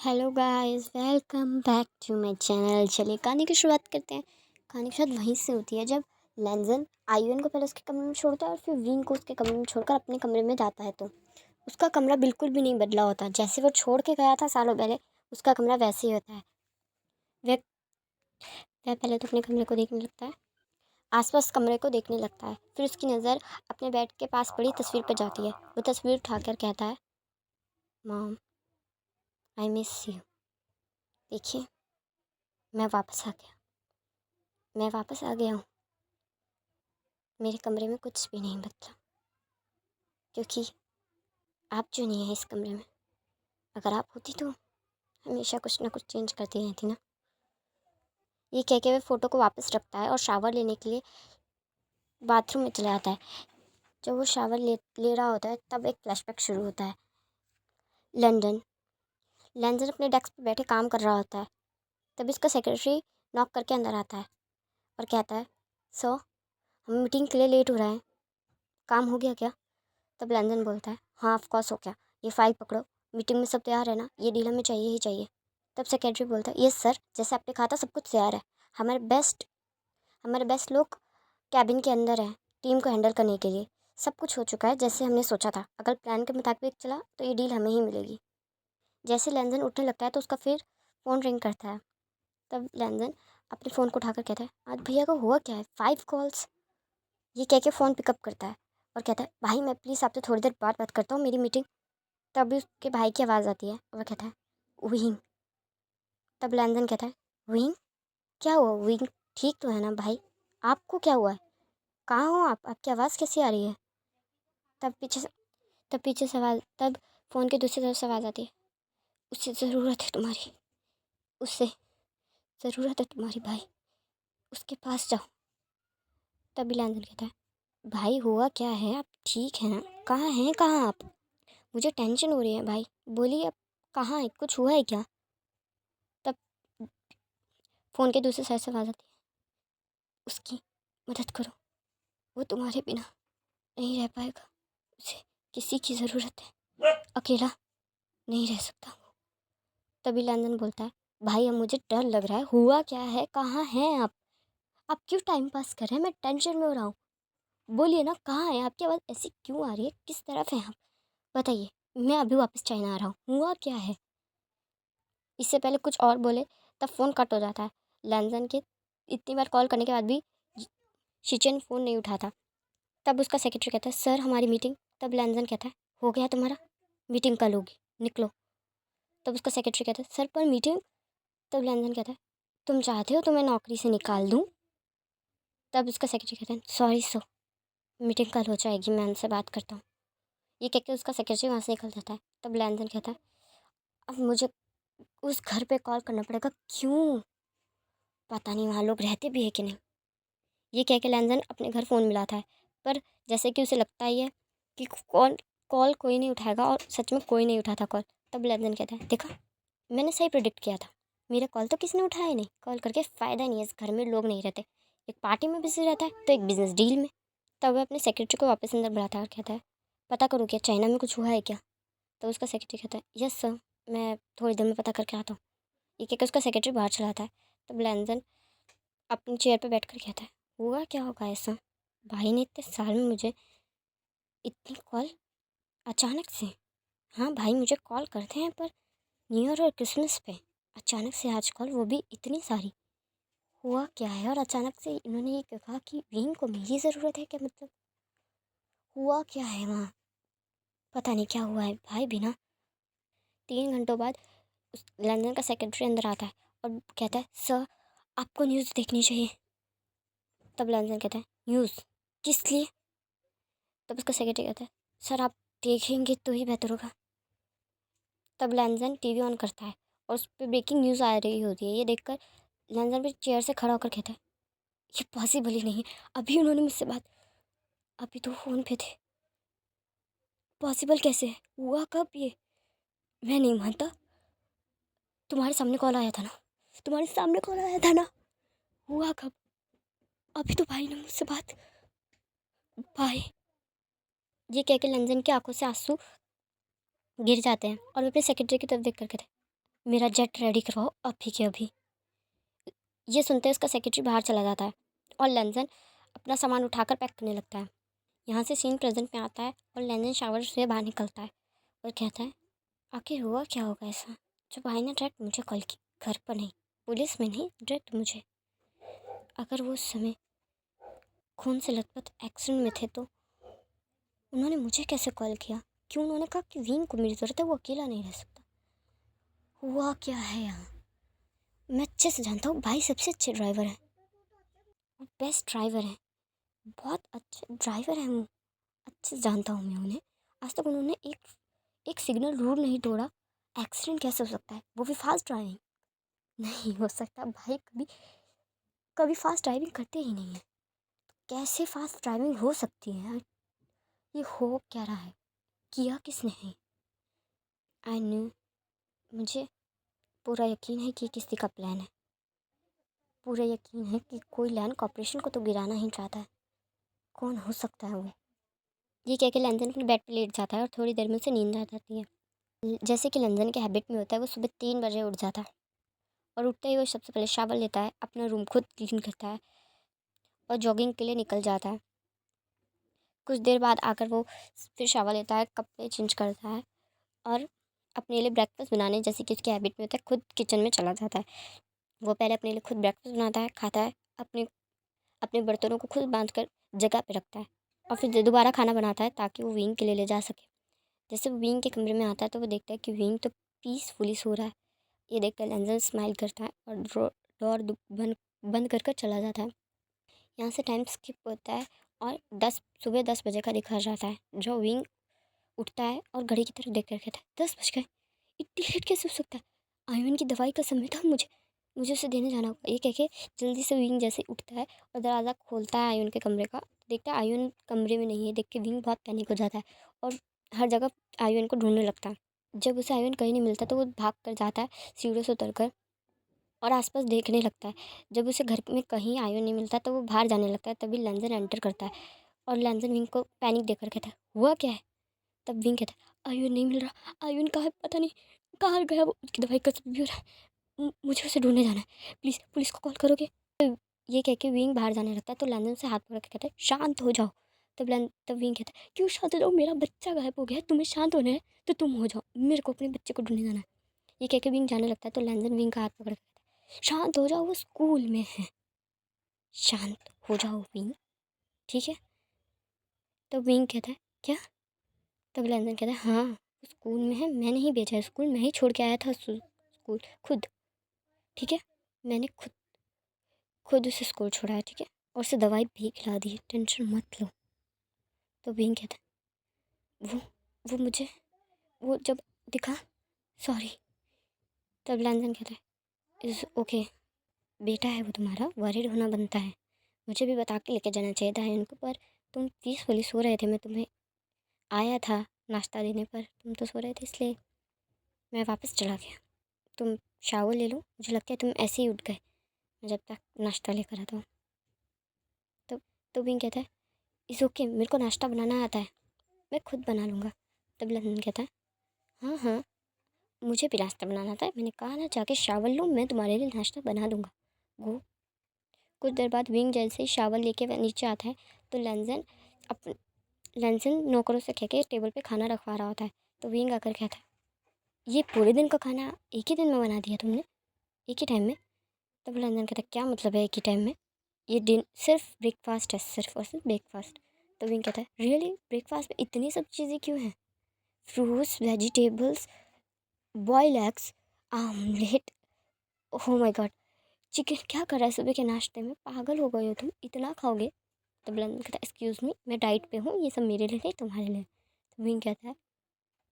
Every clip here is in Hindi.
Hello guys, welcome back to my channel. चलिए कहानी की शुरुआत करते हैं। कहानी की शुरुआत वहीं से होती है जब लेंजन आयुन को पहले उसके कमरे में छोड़ता है और फिर विंग को उसके कमरे में छोड़कर अपने कमरे में जाता है। तो उसका कमरा बिल्कुल भी नहीं बदला होता। जैसे वो छोड़ के गया था सालों पहले, उसका कमरा वैसे ही होता है। वह वह पहले तो अपने कमरे को देखने लगता है, आसपास कमरे को देखने लगता है। फिर उसकी नज़र अपने बेड के पास पड़ी तस्वीर पर जाती है। वो तस्वीर उठाकर कहता है, मॉम, आई मिस यू। देखिए, मैं वापस आ गया। मैं वापस आ गया हूँ। मेरे कमरे में कुछ भी नहीं बदला, क्योंकि आप जो नहीं है इस कमरे में। अगर आप होती तो हमेशा कुछ ना कुछ चेंज करती रहती ना। ये कह के वह फ़ोटो को वापस रखता है और शावर लेने के लिए बाथरूम में चला जाता है। जब वो शावर ले रहा होता है तब एक फ्लैशबैक शुरू होता है। लंदन लंदन अपने डेस्क पर बैठे काम कर रहा होता है। तभी उसका सेक्रेटरी नॉक करके अंदर आता है और कहता है, सर, हम मीटिंग के लिए लेट हो रहे हैं, काम हो गया क्या? तब लंदन बोलता है, हाँ ऑफ कोर्स हो गया। ये फाइल पकड़ो, मीटिंग में सब तैयार है ना? ये डील हमें चाहिए ही चाहिए। तब सेक्रेटरी बोलता है, यस सर, जैसे आपने कहा था सब कुछ तैयार है। हमारे बेस्ट हमारे बेस्ट लोग कैबिन के अंदर हैं टीम को हैंडल करने के लिए। सब कुछ हो चुका है जैसे हमने सोचा था। अगर प्लान के मुताबिक चला तो ये डील हमें ही मिलेगी। जैसे लैंदन उठने लगता है तो उसका फिर फ़ोन रिंग करता है। तब लैंदन अपने फ़ोन को उठाकर कहता है, आज भैया को हुआ क्या है, 5 कॉल्स। ये कह के फ़ोन पिकअप करता है और कहता है, भाई मैं प्लीज़ आपसे थोड़ी देर बाद बात करता हूँ, मेरी मीटिंग। तभी उसके भाई की आवाज़ आती है और वह कहता है, विंग। तब लैंदन कहता है, विंग? क्या हुआ विंग? ठीक तो है ना भाई? आपको क्या हुआ है? कहाँ हो आप? आपकी आवाज़ कैसी आ रही है? तब पीछे से तब पीछे से आवाज़ तब फ़ोन की दूसरी तरफ से आवाज़ आती है, उससे ज़रूरत है तुम्हारी। उससे ज़रूरत है तुम्हारी भाई। उसके पास जाओ। तभी लैंदन कहता है, भाई हुआ क्या है? आप ठीक हैं ना? कहाँ आप? मुझे टेंशन हो रही है भाई। बोलिए, आप कहाँ हैं? कुछ हुआ है क्या? तब फ़ोन के दूसरी साइड से आवाज़ आती है, उसकी मदद करो। वो तुम्हारे बिना नहीं रह पाएगा। उसे किसी की ज़रूरत है। अकेला नहीं रह सकता वो। तभी लैंदन बोलता है, भाई अब मुझे डर लग रहा है। हुआ क्या है? कहाँ हैं आप? आप क्यों टाइम पास कर रहे हैं? मैं टेंशन में हो रहा हूँ। बोलिए ना, कहाँ हैं? आपकी आवाज़ ऐसी क्यों आ रही है? किस तरफ हैं आप? बताइए। मैं अभी वापस चाइना आ रहा हूँ। हुआ क्या है? इससे पहले कुछ और बोले तब फ़ोन कट हो जाता है। लैंजन के इतनी बार कॉल करने के बाद भी शिचन फ़ोन नहीं उठाता। तब उसका सेक्रेटरी कहता है, सर हमारी मीटिंग। तब लैंजन कहता है, हो गया तुम्हारा? मीटिंग कल होगी, निकलो। तब उसका सेक्रेटरी कहता है, सर पर मीटिंग। तब लैंजन कहता है, तुम चाहते हो तो मैं नौकरी से निकाल दूँ? तब उसका सेक्रेटरी कहता है, सॉरी सर, मीटिंग कल हो जाएगी, मैं उनसे बात करता हूँ। ये कहकर उसका सेक्रेटरी वहाँ से निकल जाता है। तब लैंजन कहता है, अब मुझे उस घर पे कॉल करना पड़ेगा। क्यों? पता नहीं वहाँ लोग रहते भी है कि नहीं। ये कह के लैंजन अपने घर फ़ोन मिलाता है, पर जैसे कि उसे लगता ही है कि कॉल कॉल कोई नहीं उठाएगा, और सच में कोई नहीं उठाता कॉल। तब लैंजन कहता है, देखा, मैंने सही प्रेडिक्ट किया था। मेरा कॉल तो किसी ने उठाया ही नहीं। कॉल करके फ़ायदा नहीं है, इस घर में लोग नहीं रहते। एक पार्टी में बिज़ी रहता है तो एक बिज़नेस डील में। तब वह अपने सेक्रेटरी को वापस अंदर बुलाता है और कहता है, पता करो क्या चाइना में कुछ हुआ है क्या? तो उसका सेक्रेटरी कहता है, यस सर, मैं थोड़ी देर में पता करके आता हूँ। ये कहकर उसका सेक्रेटरी बाहर चला आता है। तब लैंजन अपनी चेयर पर बैठ कर कहता है, हुआ क्या होगा ऐसा? भाई ने इतने साल में मुझे इतनी कॉल अचानक से। हाँ भाई मुझे कॉल करते हैं, पर न्यू ईयर और क्रिसमस पे अचानक से आज कॉल, वो भी इतनी सारी। हुआ क्या है? और अचानक से इन्होंने ये क्यों कहा कि विंग को मेरी ज़रूरत है क्या? मतलब हुआ क्या है वहाँ? पता नहीं क्या हुआ है भाई। बिना 3 घंटों बाद उस लंदन का सेक्रेटरी अंदर आता है और कहता है, सर आपको न्यूज़ देखनी चाहिए। तब लंदन कहता है, न्यूज़ किस लिए? तब उसका सेक्रेटरी कहता है, सर आप देखेंगे तो ही बेहतर होगा। तब लैंजन टीवी ऑन करता है और उस पर ब्रेकिंग न्यूज़ आ रही होती है। ये देखकर लैंजन भी चेयर से खड़ा होकर कहता है, ये पॉसिबल ही नहीं। अभी उन्होंने मुझसे बात, अभी तो फ़ोन पे थे। पॉसिबल कैसे है? हुआ कब ये? मैं नहीं मानता। तुम्हारे सामने कॉल आया था ना? तुम्हारे सामने कॉल आया था ना? हुआ कब? अभी तो भाई ने मुझसे बात। भाई, ये कह के लंजन की आंखों से आंसू गिर जाते हैं और वो अपने सेक्रेटरी की तरफ देख कर कहते हैं, मेरा जेट रेडी करवाओ अभी के अभी। ये सुनते उसका सेक्रेटरी बाहर चला जाता है और लेंजन अपना सामान उठाकर पैक करने लगता है। यहाँ से सीन प्रेजेंट में आता है और लेंजन शावर से बाहर निकलता है और कहता है, आखिर हुआ क्या होगा ऐसा जो भाई ने डायरेक्ट मुझे कॉल की, घर पर नहीं, पुलिस में नहीं, डायरेक्ट मुझे। अगर वो उस समय खून से लथपथ एक्सीडेंट में थे तो उन्होंने मुझे कैसे कॉल किया? क्यों उन्होंने कहा कि विंग को मेरी ज़रूरत है, वो अकेला नहीं रह सकता? हुआ क्या है यहाँ? मैं अच्छे से जानता हूँ भाई सबसे अच्छे ड्राइवर हैं, वो बेस्ट ड्राइवर हैं, बहुत अच्छे ड्राइवर हैं वो। अच्छे से जानता हूँ मैं उन्हें। आज तक उन्होंने एक सिग्नल रूल नहीं तोड़ा। एक्सीडेंट कैसे हो सकता है, वो भी फास्ट ड्राइविंग? नहीं हो सकता भाई, कभी कभी फास्ट ड्राइविंग करते ही नहीं है। कैसे फास्ट ड्राइविंग हो सकती है यार? ये हो क्या रहा है? किया किसने है? आई न्यू, मुझे पूरा यकीन है कि किसी का प्लान है। पूरा यकीन है कि कोई लैंड कॉर्पोरेशन को तो गिराना ही चाहता है। कौन हो सकता है वो? ये कह के लंदन अपने बेड पे लेट जाता है और थोड़ी देर में उसे नींद आ जाती है। जैसे कि लंदन के हैबिट में होता है, वो सुबह 3 बजे उठ जाता है और उठते ही वो सबसे पहले शावर लेता है, अपना रूम खुद क्लीन करता है और जॉगिंग के लिए निकल जाता है। कुछ देर बाद आकर वो फिर शावर लेता है, कपड़े चेंज करता है और अपने लिए ब्रेकफास्ट बनाने, जैसे कि उसकी हैबिट में होता है, खुद किचन में चला जाता है। वो पहले अपने लिए खुद ब्रेकफास्ट बनाता है, खाता है, अपने अपने बर्तनों को खुद बांध कर जगह पे रखता है और फिर दोबारा खाना बनाता है ताकि वो विंग के लिए ले जा सके। जैसे वो विंग के कमरे में आता है तो वो देखता है कि विंग तो पीसफुली सो रहा है। ये देखकर लैंजन स्माइल करता है और डोर बंद बंद कर चला जाता है। यहाँ से टाइम स्किप होता है और सुबह 10 बजे का दिखा जाता है। जो विंग उठता है और घड़ी की तरफ देख कर कहता है, 10 बज गए, इतनी लेट कैसे हो सकता है? आयुन की दवाई का समय था, मुझे मुझे उसे देने जाना होगा। ये कह के जल्दी से विंग जैसे ही उठता है और दरवाज़ा खोलता है आयुन के कमरे का, देखता है आयुन कमरे में नहीं है। देख के विंग बहुत पैनिक हो जाता है और हर जगह आयुन को ढूंढने लगता है। जब उसे आयुन कहीं नहीं मिलता तो वो भाग कर जाता है सीढ़ियों से उतर कर और आसपास देखने लगता है। जब उसे घर में कहीं आयुन नहीं मिलता तो वो बाहर जाने लगता है। तभी लंजन एंटर करता है और लंजन विंग को पैनिक देखकर कहता है, हुआ क्या है? तब विंग कहता है, आयुन नहीं मिल रहा, आयुन कहाँ है पता नहीं, कहाँ गया वो? उसकी दवाई का समय भी हो रहा है, मुझे उसे ढूंढने जाना है, प्लीज़ पुलिस को कॉल करोगे? तो ये कह के विंग बाहर जाने लगता है तो लंदन से हाथ पकड़ के कहता है, शांत हो जाओ। तब विंग कहता है, क्यों शांत हो जाओ, मेरा बच्चा गायब हो गया है, तुम्हें शांत होना है तो तुम हो जाओ, मेरे को अपने बच्चे को ढूंढने जाना है। ये कह के विंग जाने लगता है तो लंदन विंग का हाथ पकड़ के कहता है, शांत हो जाओ, वो स्कूल में है, शांत हो जाओ विंग, ठीक है? तो विंग कहता है, क्या? तब लंदन कहता है, हाँ वो स्कूल में है, मैंने ही भेजा है स्कूल, मैं ही छोड़ के आया था स्कूल खुद, ठीक है? मैंने खुद खुद उसे स्कूल छोड़ा है, ठीक है? और उसे दवाई भी खिला दी है, टेंशन मत लो। तो विंग कहता है, वो मुझे वो जब दिखा, सॉरी। तब लैंजन कहता है, इज़ ओके, बेटा है वो तुम्हारा, वरीड होना बनता है। मुझे भी बता के लेके जाना चाहिए था इनको, पर तुम पीसफुली सो रहे थे, मैं तुम्हें आया था नाश्ता देने पर, तुम तो सो रहे थे इसलिए मैं वापस चला गया। तुम शावर ले लो, मुझे लगता है तुम ऐसे ही उठ गए, मैं जब तक नाश्ता लेकर आता हूँ। तो विंग कहता है, इज़ ओके, मेरे को नाश्ता बनाना आता है, मैं खुद बना लूँगा। तब लंदन कहता है, हाँ हाँ, मुझे भी नाश्ता बनाना था, मैंने कहा ना जाके शावर लो, मैं तुम्हारे लिए नाश्ता बना दूँगा, गो। कुछ देर बाद विंग जैसे ही शावर लेके वह नीचे आता है तो अप लंजन नौकरों से कह के टेबल पे खाना रखवा रहा होता है। तो विंग आकर कहता है, ये पूरे दिन का खाना एक ही दिन में बना दिया तुमने, एक ही टाइम में? तब लंदन कहता है, क्या मतलब है एक ही टाइम में? ये दिन सिर्फ ब्रेकफास्ट है, सिर्फ और सिर्फ ब्रेकफास्ट। तो विंग कहता है, रियली, ब्रेकफास्ट में इतनी सब चीज़ें क्यों हैं? Fruits, vegetables, boil eggs, omelette, oh my god, chicken क्या कर रहा है सुबह के नाश्ते में? पागल हो गए हो तुम, इतना खाओगे? तो ब्लेंडर कहता है, एक्सक्यूज़ मी, मैं डाइट पे हूँ, ये सब मेरे लिए नहीं तुम्हारे लिए। तो विंग कहता है,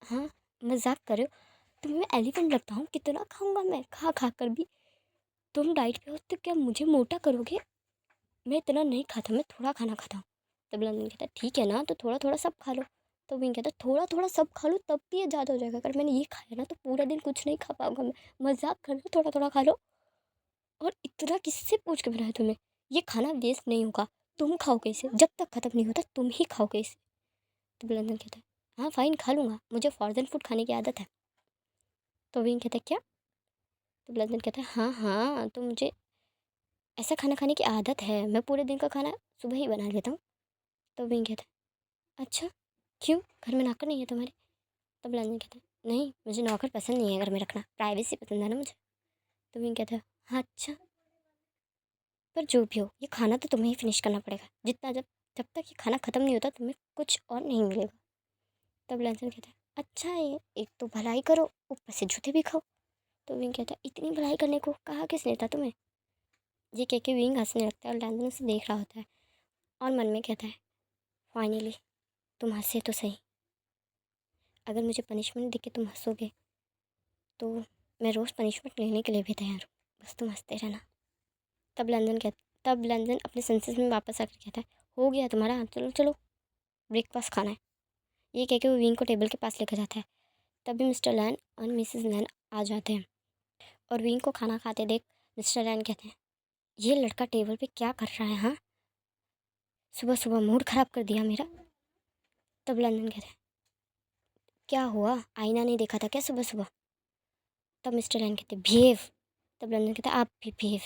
हाँ मजाक कर रहे हो? तुम्हें मैं एलिफेंट लगता हूँ? कितना खाऊंगा मैं, खा खा कर भी? तुम डाइट पे हो तो क्या मुझे मोटा करोगे? मैं इतना नहीं खाता, मैं थोड़ा खाना खाता हूँ। तो ब्लेंडर कहता है, ठीक है ना, तो थोड़ा थोड़ा सब खा लो। तो विंग कहता है, थोड़ा थोड़ा सब खा लो तब भी ये ज़्यादा हो जाएगा, अगर मैंने ये खाया ना तो पूरा दिन कुछ नहीं खा पाऊंगा मैं। मजाक कर रहे हो? थोड़ा थोड़ा खा लो। और इतना किससे पूछ के बनाया तुम्हें? ये खाना वेस्ट नहीं होगा, तुम खाओगे इसे, जब तक ख़त्म नहीं होता तुम ही खाओगे इसे। तो बुलंदन कहता है, हाँ फ़ाइन, खा लूँगा, मुझे फ्रोज़न फूड खाने की आदत है। तो विंग कहता है, क्या? तब लंदन कहता है हाँ हाँ, तो मुझे ऐसा खाना खाने की आदत है, मैं पूरे दिन का खाना सुबह ही बना लेता हूँ। तब विंग कहता है अच्छा, क्यों, घर में नौकर नहीं है तुम्हारे? तब लंदन कहता है नहीं, मुझे नौकर पसंद नहीं है घर में रखना, प्राइवेसी पसंद है ना मुझे। तो विंग कहता है हाँ अच्छा, पर जो भी हो ये खाना तो तुम्हें ही फिनिश करना पड़ेगा, जितना जब जब तक ये खाना ख़त्म नहीं होता तुम्हें कुछ और नहीं मिलेगा। तब लंदन कहता है अच्छा, ये एक तो भलाई करो ऊपर से जूते भी खाओ। तो विंग कहता है इतनी भलाई करने को कहा किसने था तुम्हें? ये कह के विंग हंसने लगता है और लैंडन उसे देख रहा होता है और मन में कहता है फाइनली तुम हंसे तो सही। अगर मुझे पनिशमेंट देके तुम हंसोगे तो मैं रोज़ पनिशमेंट लेने के लिए भी तैयार हूँ, बस तुम हंसते रहना। तब लंदन अपने सेंसेस में वापस आकर कहता है हो गया तुम्हारा, चलो चलो ब्रेकफास्ट खाना है। ये कह के वो विंग को टेबल के पास लेकर जाता है। तभी मिस्टर लैन और मिसेस लैन आ जाते हैं और विंग को खाना खाते देख मिस्टर लैन कहते हैं ये लड़का टेबल पे क्या कर रहा है, हाँ, सुबह सुबह मूड ख़राब कर दिया मेरा। तब लंदन कहते हैं क्या हुआ, आईना नहीं देखा था क्या सुबह सुबह? तब मिस्टर लैन कहते बिहेव। तब लंदन कहता आप भी बिहेव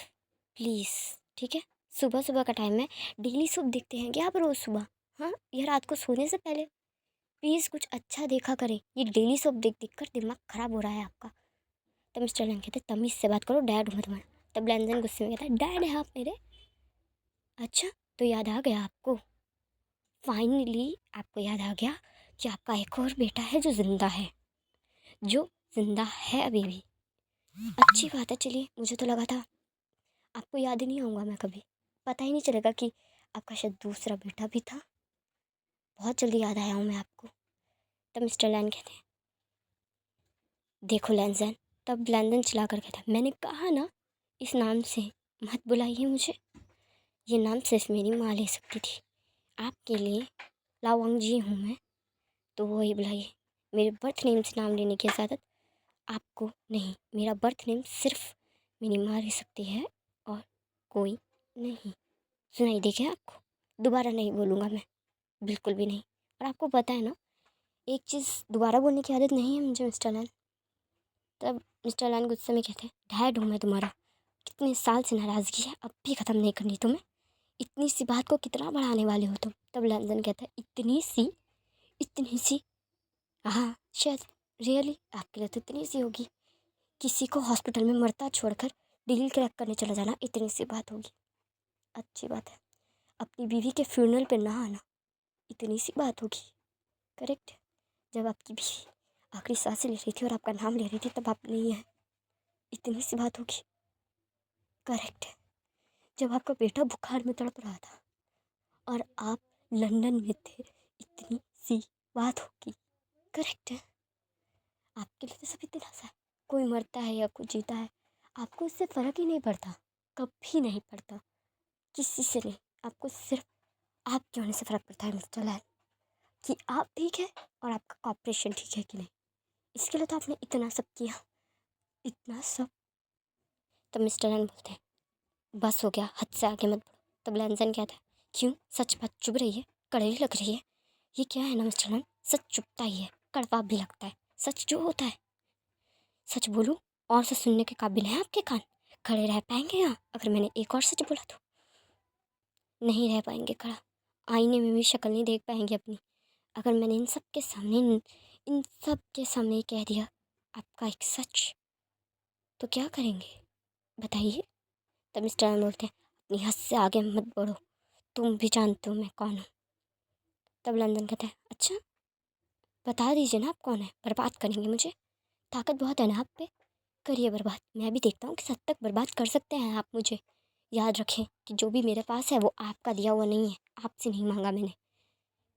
प्लीज़, ठीक है? सुबह सुबह का टाइम है, डेली सुबह देखते हैं क्या आप रोज़ सुबह? हाँ, ये रात को सोने से पहले प्लीज़ कुछ अच्छा देखा करें, ये डेली सोप देख देख कर दिमाग ख़राब हो रहा है आपका। तब मिस्टर लैन कहते तमीज़ से बात करो, डैड हूँ मैं तुम्हारा। तब लैंडन गुस्से में कहता है डैड है आप मेरे? अच्छा, तो याद आ गया आपको, फाइनली आपको याद आ गया कि आपका एक और बेटा है जो ज़िंदा है, जो ज़िंदा है अभी भी। अच्छी बात है, चलिए मुझे तो लगा था आपको याद ही नहीं आऊँगा मैं कभी, पता ही नहीं चलेगा कि आपका शायद दूसरा बेटा भी था। बहुत जल्दी याद आया हूँ मैं आपको। तब मिस्टर लैन कहते हैं देखो लैंजन। तब लैंडन चिल्ला कर कहता है मैंने कहा ना इस नाम से मत बुलाइए मुझे, ये नाम सिर्फ मेरी माँ ले सकती थी, आपके लिए लावांग जी हूँ मैं, तो वही बुलाइए। मेरे बर्थ नेम से नाम लेने की इजाज़त आपको नहीं, मेरा बर्थ नेम सिर्फ मेरी माँ ले सकती है और कोई नहीं। सुनाई दे क्या आपको? दोबारा नहीं बोलूँगा मैं, बिल्कुल भी नहीं। और आपको पता है ना एक चीज़ दोबारा बोलने की आदत नहीं है मुझे मिस्टर लैन। तब मिस्टर लैन गुस्से में कहते हैं डैड हूँ मैं तुम्हारा, कितने साल से नाराज़गी है अब भी ख़त्म नहीं करनी तुम्हें, इतनी सी बात को कितना बढ़ाने वाले हो तुम? तब लैंडन कहता है इतनी सी, हाँ शायद, रियली आपके लिए तो इतनी सी होगी, किसी को हॉस्पिटल में मरता छोड़कर डील क्रैक करने चला जाना इतनी सी बात होगी। अच्छी बात है, अपनी बीवी के फ्यूनरल पे ना आना इतनी सी बात होगी, करेक्ट? जब आपकी बीवी आखिरी सांसें ले रही थी और आपका नाम ले रही थी तब आप नहीं है, इतनी सी बात होगी, करेक्ट है? जब आपका बेटा बुखार में तड़प रहा था और आप लंदन में थे, इतनी सी बात होगी, करेक्ट है? आपके लिए तो सब इतना सा है, कोई मरता है या कोई जीता है आपको इससे फ़र्क ही नहीं पड़ता, कभी नहीं पड़ता, किसी से नहीं। आपको सिर्फ आपके होने से फ़र्क पड़ता है मिस्टर लैन, कि आप ठीक है और आपका कॉपरेशन ठीक है कि नहीं। इसके लिए तो आपने इतना सब किया, इतना सब। तब मिस्टर लैन बोलते हैं बस हो गया, हद से आगे मत बढ़ो। तब लैंसन कहता है क्यों, सच बात चुभ रही है, कड़वी लग रही है? ये क्या है ना मिस्टर लैन, सच चुभता ही है, कड़वा भी लगता है, सच जो होता है। सच बोलूं और सच सुनने के काबिल हैं आपके कान? खड़े रह पाएंगे यहाँ अगर मैंने एक और सच बोला तो? नहीं रह पाएंगे खड़ा, आईने में भी शक्ल नहीं देख पाएंगे अपनी अगर मैंने इन सब के सामने कह दिया आपका एक सच, तो क्या करेंगे बताइए? तब मिस्टर लैन बोलते हैं अपनी हद से आगे मत बढ़ो, तुम भी जानते हो मैं कौन हूँ। तब लंदन कहता है अच्छा, बता दीजिए ना आप कौन है, बर्बाद करेंगे मुझे, ताकत बहुत है ना आप पे, करिए बर्बाद, मैं भी देखता हूँ किस हद तक बर्बाद कर सकते हैं आप मुझे। याद रखें कि जो भी मेरे पास है वो आपका दिया हुआ नहीं है, आपसे नहीं मांगा मैंने,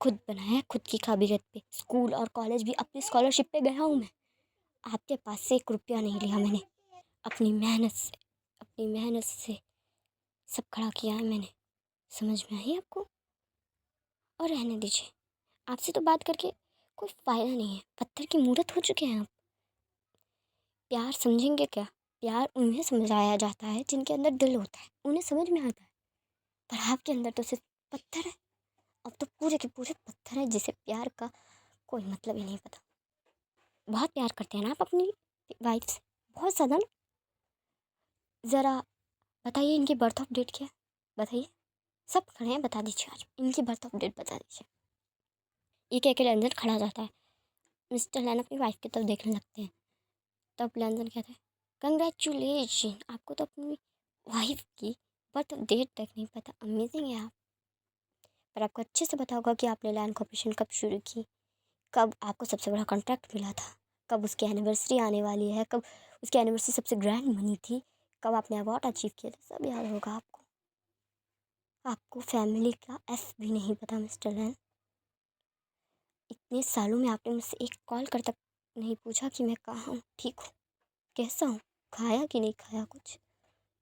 खुद बनाया है, खुद की काबिलियत पे, स्कूल और कॉलेज भी अपनी स्कॉलरशिप पे गया हूँ मैं, आपके पास से 1 रुपया नहीं लिया मैंने, अपनी मेहनत से सब खड़ा किया है मैंने। समझ में आई आपको? और रहने दीजिए, आपसे तो बात करके कोई फ़ायदा नहीं है, पत्थर की मूरत हो चुके हैं आप। प्यार समझेंगे क्या? प्यार उन्हें समझाया जाता है जिनके अंदर दिल होता है, उन्हें समझ में आता है, पर आपके अंदर तो सिर्फ पत्थर है। अब तो पूरे के पूरे पत्थर हैं जिसे प्यार का कोई मतलब ही नहीं पता। बहुत प्यार करते हैं ना आप अपनी वाइफ से, बहुत ज़्यादा ना? ज़रा बताइए इनकी बर्थ ऑफ डेट क्या है, बताइए। सब खड़े हैं, बता दीजिए आज इनकी बर्थ ऑफ डेट बता दीजिए। ये कह के लैंजन खड़ा हो जाता है। मिस्टर लैन अपनी वाइफ की तरफ देखने लगते हैं। तब लैंजन कहता है, कंग्रेचुलेशन, आपको तो अपनी वाइफ की बर्थ ऑफ डेट तक नहीं पता, अमेजिंग है आप। पर आपको अच्छे से पता होगा कि आपने लैन कॉर्पोरेशन कब शुरू की, कब आपको सबसे बड़ा कॉन्ट्रैक्ट मिला था, कब उसकी एनिवर्सरी आने वाली है, कब उसकी एनिवर्सरी सबसे ग्रैंड मनी थी, कब आपने अवार्ड अचीव किया था, सब याद होगा आपको। आपको फैमिली का एफ भी नहीं पता मिस्टर लैन। इतने सालों में आपने मुझसे एक कॉल कर तक नहीं पूछा कि मैं कहाँ हूँ, ठीक हूँ, कैसा हूँ, खाया कि नहीं खाया, कुछ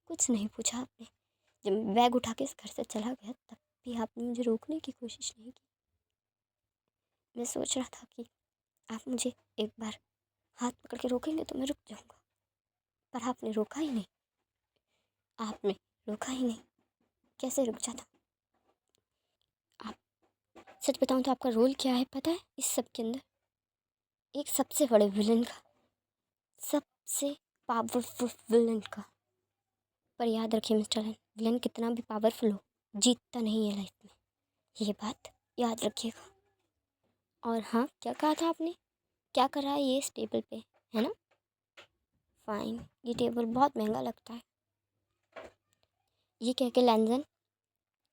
कुछ नहीं पूछा आपने। जब मैं बैग उठा के इस घर से चला गया तब भी आपने मुझे रोकने की कोशिश नहीं की। मैं सोच रहा था कि आप मुझे एक बार हाथ पकड़ के रोकेंगे तो मैं रुक जाऊँगा, पर आपने रोका ही नहीं। आपने रोका ही नहीं, कैसे रुक जाता। आप, सच बताऊँ तो आपका रोल क्या है पता है इस सब के अंदर? एक सबसे बड़े विलन का, सबसे पावरफुल विलन का। पर याद रखिए मिस्टर लैन, विलन कितना भी पावरफुल हो, जीतता नहीं है लाइफ में, ये बात याद रखिएगा। और हाँ, क्या कहा था आपने, क्या करा है ये इस टेबल पे, है ना? फाइन, ये टेबल बहुत महंगा लगता है। ये कह के लैंजन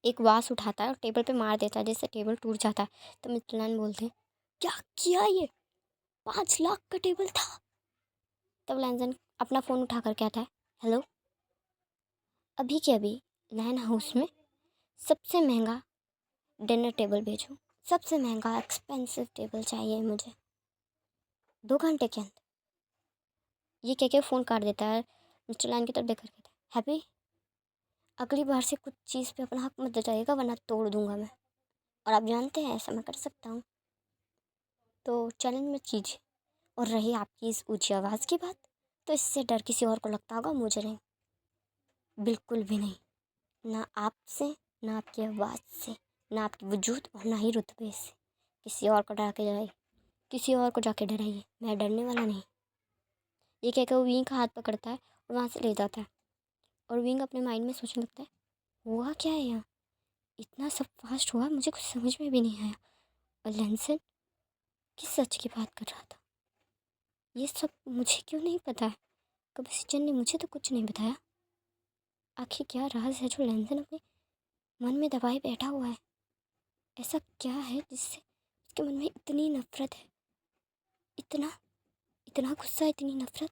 एक वास उठाता है और टेबल पे मार देता है, जिससे टेबल टूट जाता है। तो मिस्टर लैन बोलते हैं, क्या किया ये, 5 लाख का टेबल था। तब लैंजन अपना फ़ोन उठा कर कहता है, हेलो, अभी के अभी लैन हाउस में सबसे महंगा डिनर टेबल भेजो, सबसे महंगा एक्सपेंसिव टेबल चाहिए मुझे 2 घंटे के अंदर। ये कह के फ़ोन काट देता है। मिस्टर लैन की तरफ देखकर कहता है, हैप्पी, अगली बार से कुछ चीज़ पे अपना हक मत जताइएगा वरना तोड़ दूंगा मैं, और आप जानते हैं ऐसा मैं कर सकता हूँ, तो चैलेंज मत कीजिए। और रही आपकी इस ऊंची आवाज़ की बात, तो इससे डर किसी और को लगता होगा, मुझे नहीं, बिल्कुल भी नहीं। ना आपसे, ना आपकी आवाज़ से, ना आपके वजूद और ना ही रुतबे से किसी और को डरा के डराइए, किसी और को जाके डराइए, मैं डरने वाला नहीं। ये कहकर वो विंग का हाथ पकड़ता है और वहाँ से ले जाता है। और विंग अपने माइंड में सोचने लगता है, हुआ क्या है यहाँ, इतना सब फास्ट हुआ, मुझे कुछ समझ में भी नहीं आया। और लैंसन किस सच की बात कर रहा था, ये सब मुझे क्यों नहीं पता है, कभी सिचन ने मुझे तो कुछ नहीं बताया। आखिर क्या राज है जो लैंसन अपने मन में दबाए बैठा हुआ है, ऐसा क्या है जिससे उसके मन में इतनी नफरत है, इतना इतना गुस्सा, इतनी नफरत।